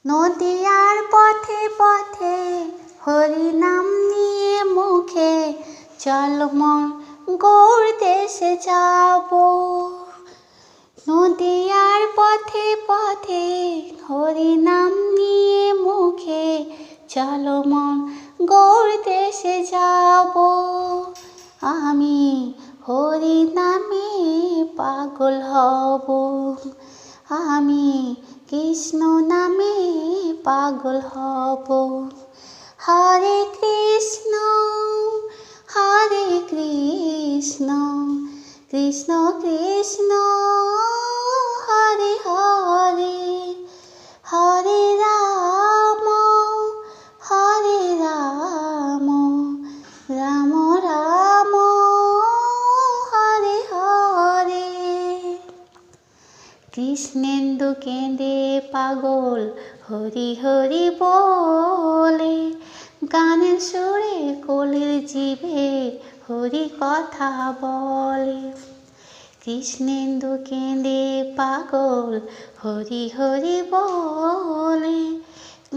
নদিয়ার পথে পথে হরি নাম নিয়ে মুখে, চল মন গৌর দেশে যাব। নদিয়ার পথে পথে হরি নাম নিয়ে মুখে, চল মন গৌর দেশে যাব। আমি হরি নামে পাগল হব, আমি কৃষ্ণ নামে পাগল হব। হরে কৃষ্ণ কৃষ্ণ কৃষ্ণ হরে হরে, হরে রাম রাম রাম হরে হরে। কৃষ্ণেন্দু কেঁদে পাগল হরি হরি বলে, গানের সুরে কোলের জিভে হরি কথা বলে। কৃষ্ণেন্দু কেঁদে পাগল হরি হরি বলে,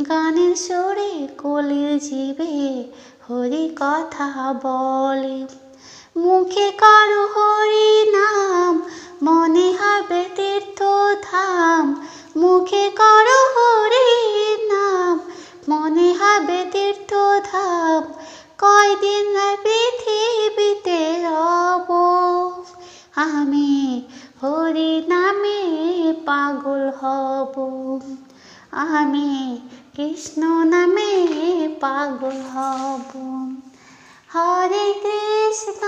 গানের সুরে কোলের জিভে হরি কথা বলে। মুখে করো হরি নাম, মনে হবে তীর্থ ধাম। মুখে করো হরি নাম, মনে হবে তীর্থ ধাম। কয়দিন পৃথিবীতে রব, আমি হরি নামে পাগল হব। আমি কৃষ্ণ নামে পাগল হব। হরে কৃষ্ণ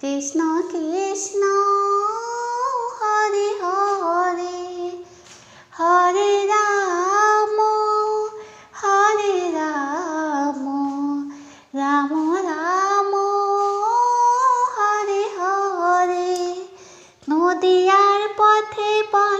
কৃষ্ণ কৃষ্ণ হরে হরে, হরে রাম রাম রাম হরে হরে। নদিয়ার পথে পথে